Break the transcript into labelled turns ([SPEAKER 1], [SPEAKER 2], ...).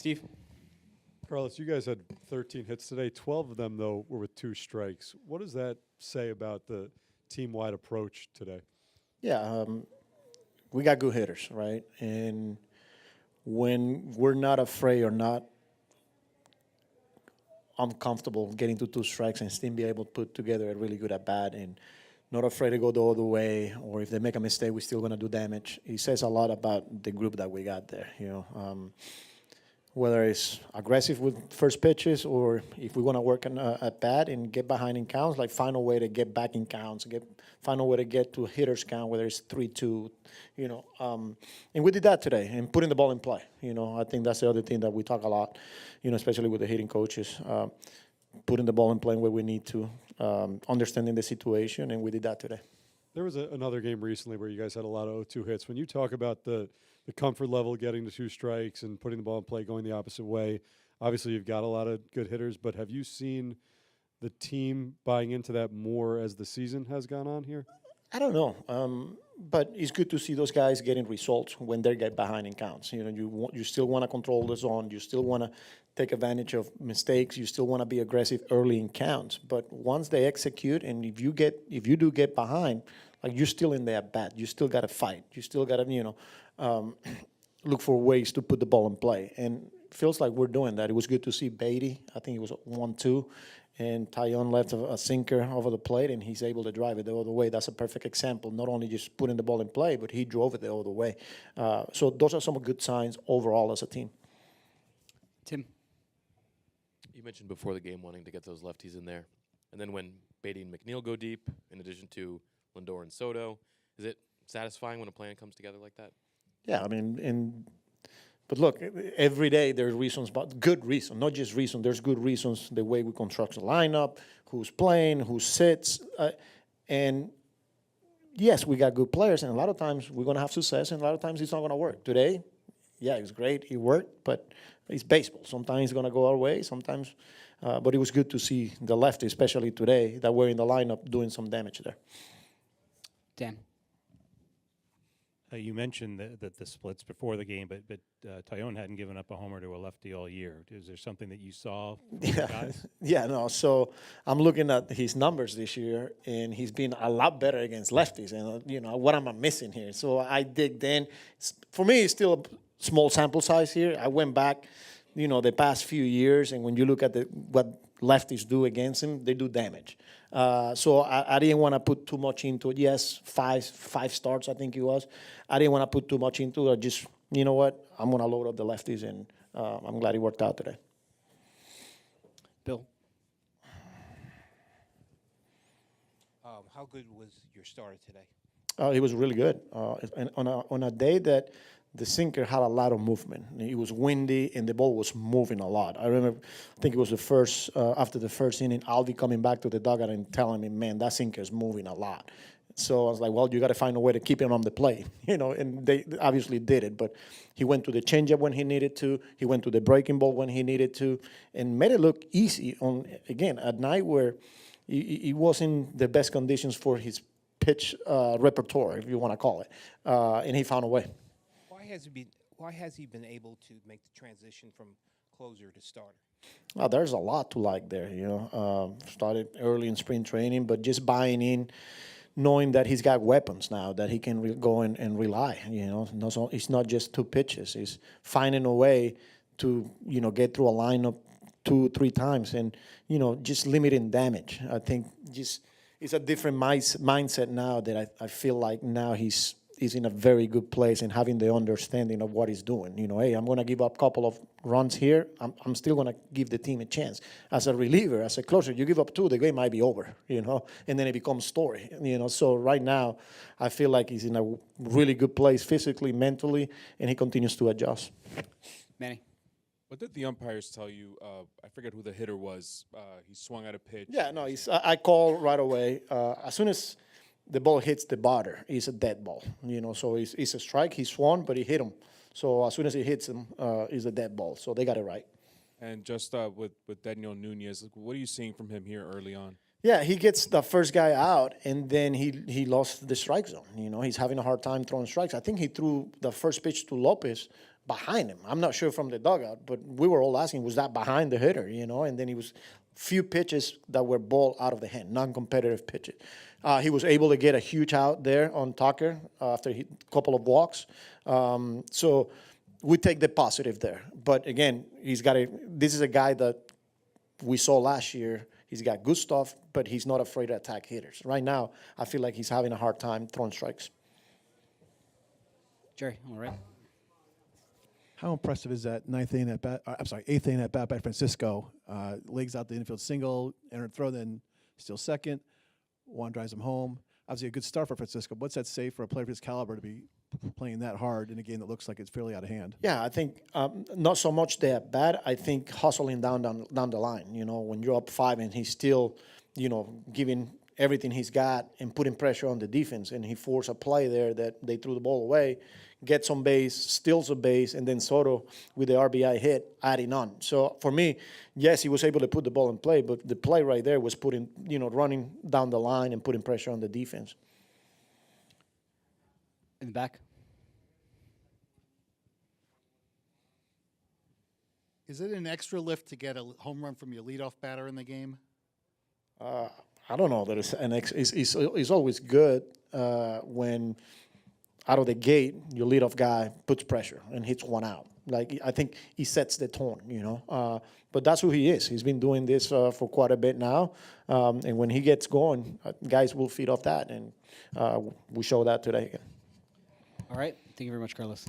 [SPEAKER 1] Steve?
[SPEAKER 2] Carlos, you guys had 13 hits today. 12 of them, though, were with 2 strikes. What does that say about the team-wide approach today?
[SPEAKER 3] Yeah, we got good hitters, right? And when we're not afraid or not uncomfortable getting to 2 strikes and still be able to put together a really good at bat and not afraid to go the other way, or if they make a mistake, we're still going to do damage. It says a lot about the group that we got there, whether it's aggressive with first pitches or if we want to work on at bat and get behind in counts, like find a way to get back in counts, find a way to get to a hitter's count, whether it's 3-2, and we did that today and putting the ball in play. I think that's the other thing that we talk a lot, especially with the hitting coaches, putting the ball in play where we need to, understanding the situation, and we did that today.
[SPEAKER 2] There was another game recently where you guys had a lot of 0-2 hits. When you talk about the comfort level, getting to 2 strikes and putting the ball in play, going the opposite way, obviously you've got a lot of good hitters, but have you seen the team buying into that more as the season has gone on here?
[SPEAKER 3] I don't know, but it's good to see those guys getting results when they get behind in counts. You still want to control the zone. You still want to take advantage of mistakes. You still want to be aggressive early in counts. But once they execute, and if you do get behind, like you're still in the at bat. You still got to fight. You still got to look for ways to put the ball in play. And it feels like we're doing that. It was good to see Beatty. I think it was 1-2. And Taillon left a sinker over the plate, and he's able to drive it the other way. That's a perfect example. Not only just putting the ball in play, but he drove it the other way. So those are some good signs overall as a team.
[SPEAKER 1] Tim?
[SPEAKER 4] You mentioned before the game wanting to get those lefties in there. And then when Beatty and McNeil go deep, in addition to Lindor and Soto, is it satisfying when a plan comes together like that?
[SPEAKER 3] Yeah, I mean, but look, every day there's reasons, but good reason, not just reason. There's good reasons, the way we construct the lineup, who's playing, who sits. And yes, we got good players, and a lot of times we're going to have success, and a lot of times it's not going to work. Today, yeah, it was great. It worked, but it's baseball. Sometimes it's going to go our way, sometimes. But it was good to see the lefty, especially today, that were in the lineup doing some damage there.
[SPEAKER 1] Dan?
[SPEAKER 5] You mentioned the splits before the game, but Taillon hadn't given up a homer to a lefty all year. Is there something that you saw from the guys?
[SPEAKER 3] Yeah, no. So I'm looking at his numbers this year, and he's been a lot better against lefties. And what am I missing here? So I digged in. For me, it's still a small sample size here. I went back, the past few years, and when you look at what lefties do against him, they do damage. So I didn't want to put too much into it. Yes, five starts, I think it was. I didn't want to put too much into it. Just, you know what, I'm going to load up the lefties, and I'm glad it worked out today.
[SPEAKER 1] Bill?
[SPEAKER 6] How good was your starter today?
[SPEAKER 3] He was really good. And on a day that the sinker had a lot of movement. It was windy, and the ball was moving a lot. I remember, I think it was after the first inning, Alvy coming back to the dugout and telling me, man, that sinker is moving a lot. So I was like, well, you got to find a way to keep him on the plate, and they obviously did it. But he went to the changeup when he needed to. He went to the breaking ball when he needed to, and made it look easy at night where he wasn't the best conditions for his pitch repertoire, if you want to call it, and he found a way.
[SPEAKER 6] Why has he been able to make the transition from closer to starter?
[SPEAKER 3] Well, there's a lot to like there. Started early in spring training, but just buying in, knowing that he's got weapons now that he can go and rely. It's not just 2 pitches. It's finding a way to get through a lineup 2-3 times and just limiting damage. I think just it's a different mindset now that I feel like now he's in a very good place and having the understanding of what he's doing. Hey, I'm going to give up a couple of runs here. I'm still going to give the team a chance. As a reliever, as a closer, you give up 2, the game might be over, and then it becomes story. So right now, I feel like he's in a really good place physically, mentally, and he continues to adjust.
[SPEAKER 1] Manny?
[SPEAKER 7] What did the umpires tell you? I forget who the hitter was. He swung at a pitch.
[SPEAKER 3] Yeah, no, I call right away. As soon as the ball hits the batter, it's a dead ball. So it's a strike. He swung, but he hit him. So as soon as he hits him, it's a dead ball. So they got it right.
[SPEAKER 7] And just with Daniel Nunez, what are you seeing from him here early on?
[SPEAKER 3] Yeah, he gets the first guy out, and then he lost the strike zone. He's having a hard time throwing strikes. I think he threw the first pitch to Lopez behind him. I'm not sure from the dugout, but we were all asking, was that behind the hitter, And then he was few pitches that were ball out of the hand, non-competitive pitches. He was able to get a huge out there on Tucker after a couple of walks. So we take the positive there. But again, this is a guy that we saw last year. He's got good stuff, but he's not afraid to attack hitters. Right now, I feel like he's having a hard time throwing strikes.
[SPEAKER 1] Jerry, all right.
[SPEAKER 8] How impressive is that eighth inning at bat by Francisco? Legs out the infield single, entered throw, then still second. Juan drives him home. Obviously a good start for Francisco. What's that say for a player of his caliber to be playing that hard in a game that looks like it's fairly out of hand?
[SPEAKER 3] Yeah, I think not so much the at bat. I think hustling down the line. When you're up 5 and he's still, giving everything he's got and putting pressure on the defense, and he forced a play there that they threw the ball away, gets on base, steals a base, and then Soto with the RBI hit adding on. So for me, yes, he was able to put the ball in play, but the play right there was running down the line and putting pressure on the defense.
[SPEAKER 1] In the back.
[SPEAKER 9] Is it an extra lift to get a home run from your leadoff batter in the game?
[SPEAKER 3] I don't know that it's always good when out of the gate your leadoff guy puts pressure and hits one out. Like, I think he sets the tone, But that's who he is. He's been doing this for quite a bit now, and when he gets going, guys will feed off that, and we show that today.
[SPEAKER 1] All right. Thank you very much, Carlos.